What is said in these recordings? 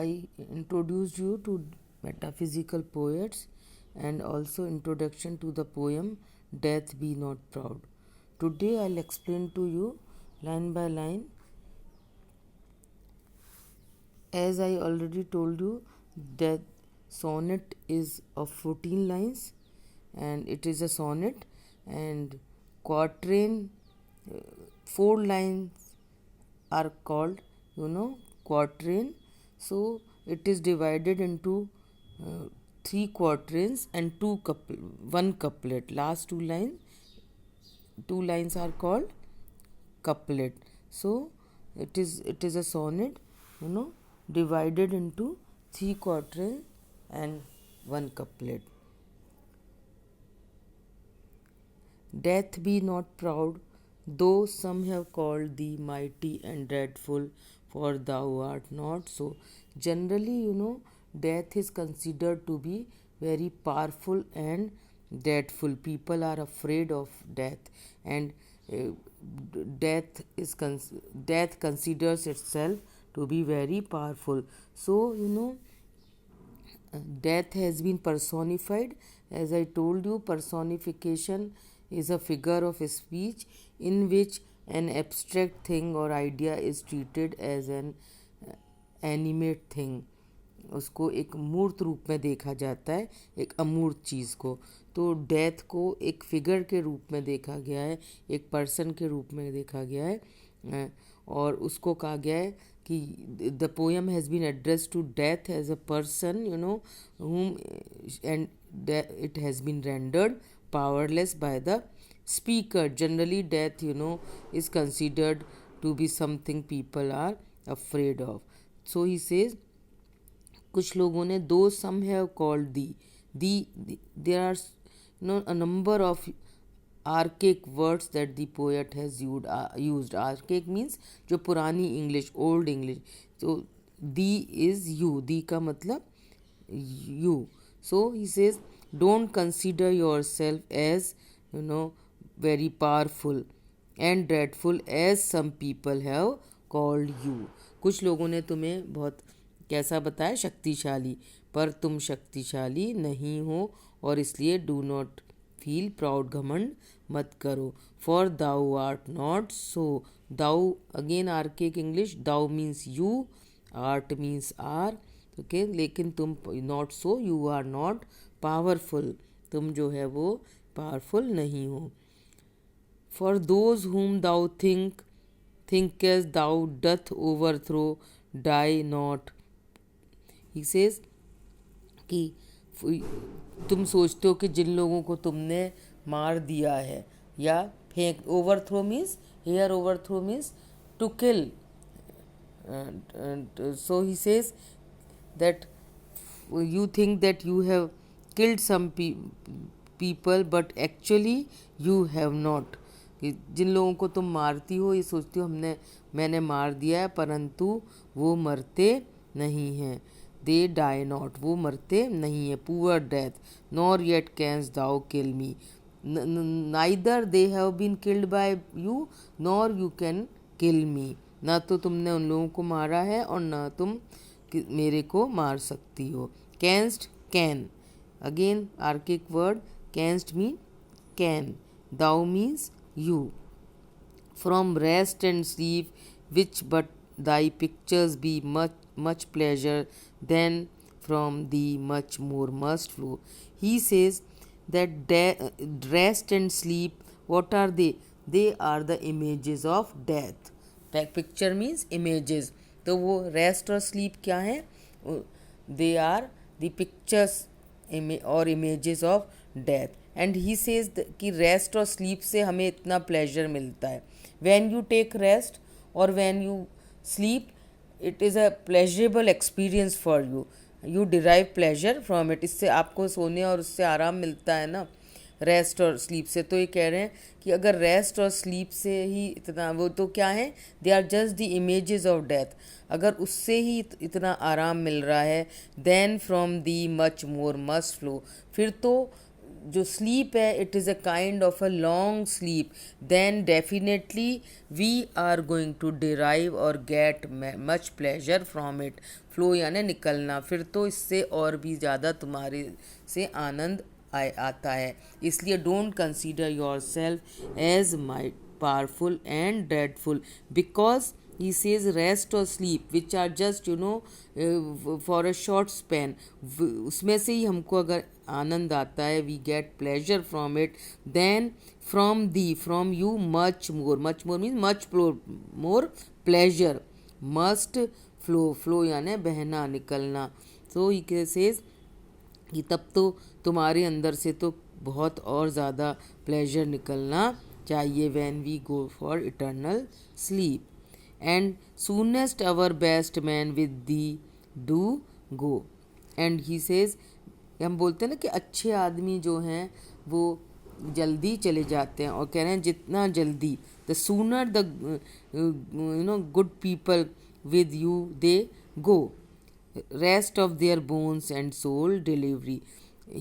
I introduced you to metaphysical poets and also introduction to the poem Death Be Not Proud. Today I'll explain to you line by line. As I already told you that sonnet is of 14 lines and it is a sonnet, and quatrain, 4 lines are called quatrain. So it is divided into 3 quatrains and one couplet. Last 2 lines are called couplet. So it is a sonnet, divided into 3 quatrains and one couplet. Death be not proud, though some have called thee mighty and dreadful, for thou art not so. Generally, death is considered to be very powerful and dreadful. People are afraid of death, and uh, death considers itself to be very powerful. So, death has been personified. As I told you, personification is a figure of speech in which an abstract thing or idea is treated as an animate thing. उसको एक मूर्त रूप में देखा जाता है, एक अमूर्त चीज़ को. तो डेथ को एक फिगर के रूप में देखा गया है, एक पर्सन के रूप में देखा गया है, और उसको कहा गया है कि the poem has been address to death as a person, whom and it has been rendered powerless by the speaker. Generally, death, is considered to be something people are afraid of. So he says, कुछ लोगों ने दो some have called thee there are a number of archaic words that the poet has used. Archaic means जो पुरानी English, old English. तो दी is you, thee का मतलब you. So he says don't consider yourself as very powerful and dreadful as some people have called you. कुछ लोगों ने तुम्हें बहुत कैसा बताया, शक्तिशाली, पर तुम शक्तिशाली नहीं हो और इसलिए डू नॉट फील प्राउड, घमंड मत करो. For thou art not so. Thou again archaic English. Thou means you, art means are, okay. लेकिन तुम not so, you are not powerful, तुम जो है वो पावरफुल नहीं हो. फॉर दोज हुम दाउ thinkest thou doth overthrow, die not. He says कि तुम सोचते हो कि जिन लोगों को तुमने मार दिया है या फेंक. Overthrow means, here overthrow means to kill. So he says that you think that you have killed some people, but actually you have not. जिन लोगों को तुम मारती हो, ये सोचती हो मैंने मार दिया है, परंतु वो मरते नहीं हैं. दे डाई नॉट, वो मरते नहीं हैं. Poor death. Nor yet canst thou kill me. Neither they have been killed by you nor you can kill me. ना तो तुमने उन लोगों को मारा है और ना तुम मेरे को मार सकती हो. Canst, can. Again archaic word. Canst mean can. Thou means you. From rest and sleep, which but thy pictures be much pleasure, then from thee much more must flow. He says that rest and sleep, what are they? They are the images of death. Picture means images. तो वो rest और sleep क्या है? They are the pictures और images of death. And he says कि rest और sleep से हमें इतना प्लेजर मिलता है. व्हेन यू टेक रेस्ट और when you sleep, it is a pleasurable experience for you. You derive pleasure from it. इससे आपको सोने और उससे आराम मिलता है ना, रेस्ट और स्लीप से. तो ये कह रहे हैं कि अगर रेस्ट और स्लीप से ही इतना, वो तो क्या है, they are just the images of death. अगर उससे ही इतना आराम मिल रहा है, then from the much more must flow, फिर तो जो स्लीप है it is a kind of a long sleep, then definitely we are going to derive और get much pleasure from it. Flow यानी निकलना, फिर तो इससे और भी ज़्यादा तुम्हारे से आनंद आता है। इसलिए don't consider yourself as my powerful and dreadful, because he says rest or sleep which are just for a short span, उसमें से ही हमको अगर आनंद आता है, we get pleasure from it, then from you much more means much more pleasure must flow यानी बहना निकलना। so he says कि तब तो तुम्हारे अंदर से तो बहुत और ज़्यादा प्लेजर निकलना चाहिए when we go for eternal sleep। and soonest our best man with thee do go। and he says, हम बोलते हैं ना कि अच्छे आदमी जो हैं वो जल्दी चले जाते हैं, और कह रहे हैं जितना जल्दी, the sooner the good people with you they go, rest of their bones and soul delivery।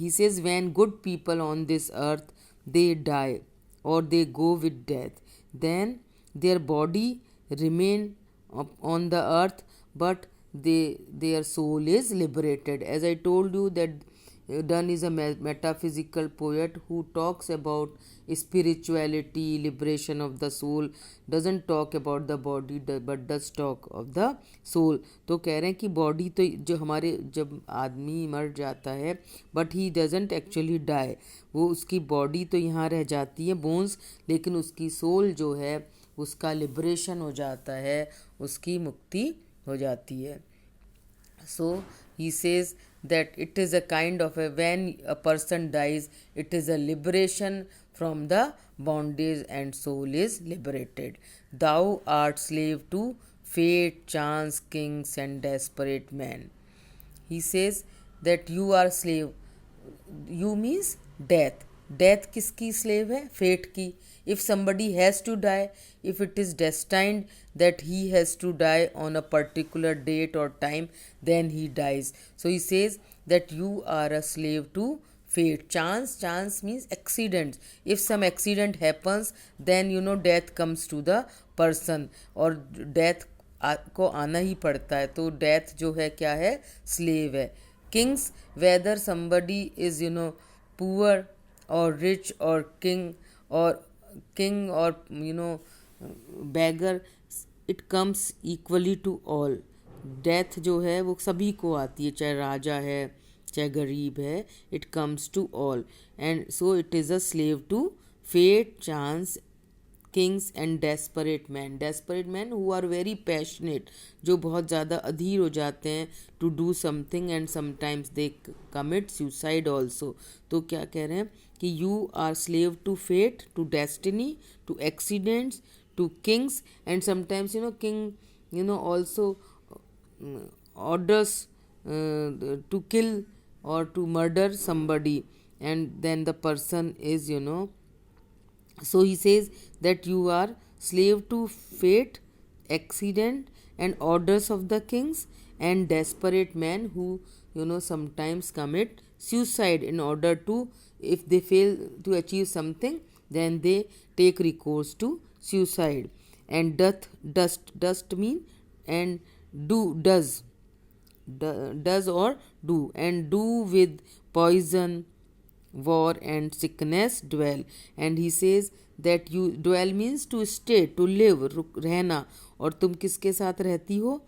he says when good people on this earth they die or they go with death, then their body remain on the earth, but their soul is liberated। as I told you that Donne is a metaphysical poet who talks about spirituality, liberation of the soul, doesn't talk about the body but does talk of the soul। तो कह रहे हैं कि body तो जो हमारे जब आदमी मर जाता है but he doesn't actually die, वो उसकी बॉडी तो यहाँ रह जाती है बोन्स, लेकिन उसकी सोल जो है उसका लिबरेशन हो जाता है, उसकी मुक्ति हो जाती है। so he says that it is a kind of when a person dies it is a liberation from the bondage and soul is liberated। thou art slave to fate, chance, kings and desperate men। he says that you are slave, you means death। death किसकी slave है? fate की। if somebody has to die, if it is destined that he has to die on a particular date or time, then he dies। so he says that you are a slave to fate। chance means accidents, if some accident happens then death comes to the person, और death को आना ही पड़ता है, तो death जो है क्या है? स्लेव है। Kings, whether somebody is poor और रिच और king or beggar, it comes equally to all। Death जो है वो सभी को आती है, चाहे राजा है चाहे गरीब है, it comes to all and so it is a slave to fate, chance, kings and desperate men who are very passionate, जो बहुत ज़्यादा अधीर हो जाते हैं to do something and sometimes they commit suicide also। तो क्या कह रहे हैं कि you are slave to fate, to destiny, to accidents, to kings and sometimes king also orders to kill or to murder somebody, and then the person is so he says that you are slave to fate, accident and orders of the kings and desperate men who sometimes commit suicide in order to, if they fail to achieve something then they take recourse to suicide। and dust mean and does or do, and do with poison, war and sickness dwell। and he says that you dwell means to stay, to live, रहना, और तुम किसके साथ रहती हो?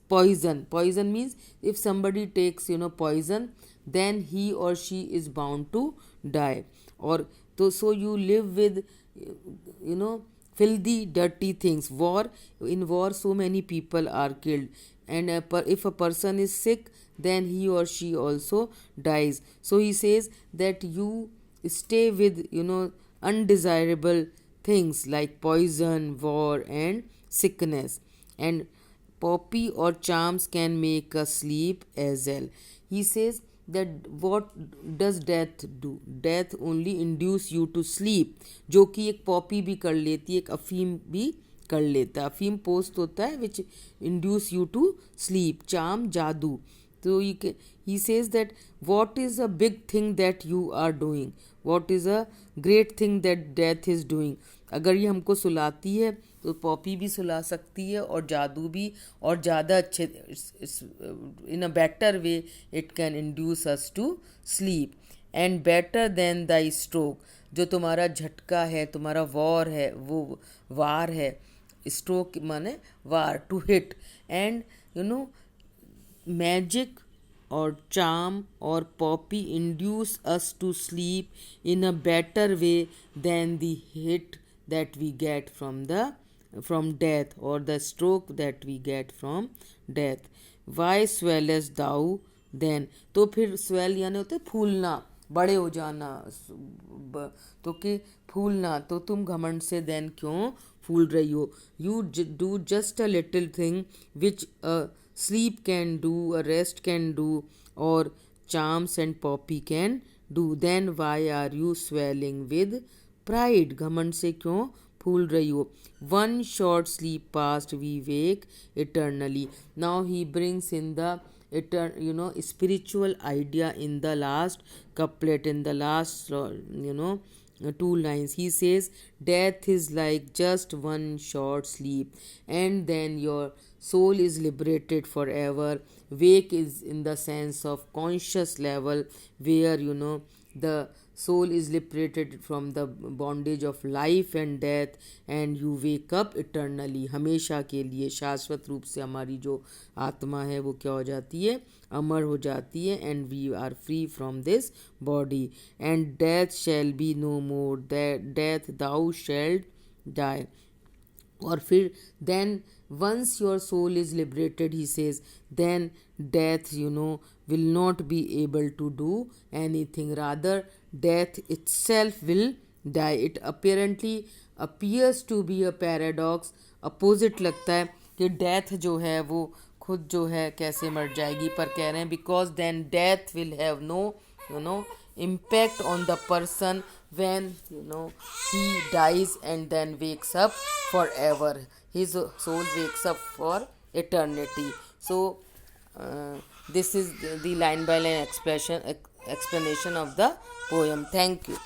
poison means if somebody takes poison then he or she is bound to die, or so you live with filthy dirty things। in war so many people are killed, and if a person is sick then he or she also dies। so he says that you stay with undesirable things like poison, war and sickness, and poppy or charms can make us sleep as well। he says that what does death do? death only induce you to sleep, जो कि एक Poppy भी कर लेती है, एक अफीम भी कर लेता है। अफीम पोस्ट होता है which induce you to sleep. Charm जादू, So he says that what is a big thing that you are doing, what is a great thing that death is doing. अगर ये हमको सुलाती है तो पॉपी भी सुला सकती है, और जादू भी, और ज़्यादा अच्छे, in a better way it can induce us to sleep. And better than the stroke, जो तुम्हारा झटका है, तुम्हारा वॉर है, वो वार है. स्ट्रोक माने वार, to hit. And you know magic or charm or poppy induce us to sleep in a better way than the hit that we get from death, or the stroke that we get from death. Why swellest thou then? तो फिर swell यानी होते फूलना, बड़े हो जाना. तो कि फूलना, तो तुम घमंड से then क्यों फूल रही हो? You do just a little thing which sleep can do, a rest can do, or charms and poppy can do. Then why are you swelling with pride? घमंड से क्यों फूल रही हो? One short sleep past, we wake eternally. Now he brings in the spiritual idea in the last couplet, in the last two lines. He says death is like just one short sleep, and then your soul is liberated forever. Wake is in the sense of conscious level, where the soul is liberated from the bondage of life and death, and you wake up eternally. हमेशा के लिए शाश्वत रूप से हमारी जो आत्मा है वो क्या हो जाती है, अमर हो जाती है. And we are free from this body. And death shall be no more, death thou shalt die. और फिर then once your soul is liberated, he says, then death will not be able to do anything. Rather, death itself will die. It apparently appears to be a paradox. Opposite लगता है कि death जो है वो खुद जो है कैसे मर जाएगी, पर कह रहे हैं because then death will have no impact on the person when he dies and then wakes up forever. His soul wakes up for eternity. So this is the line by line explanation of the poem. Thank you.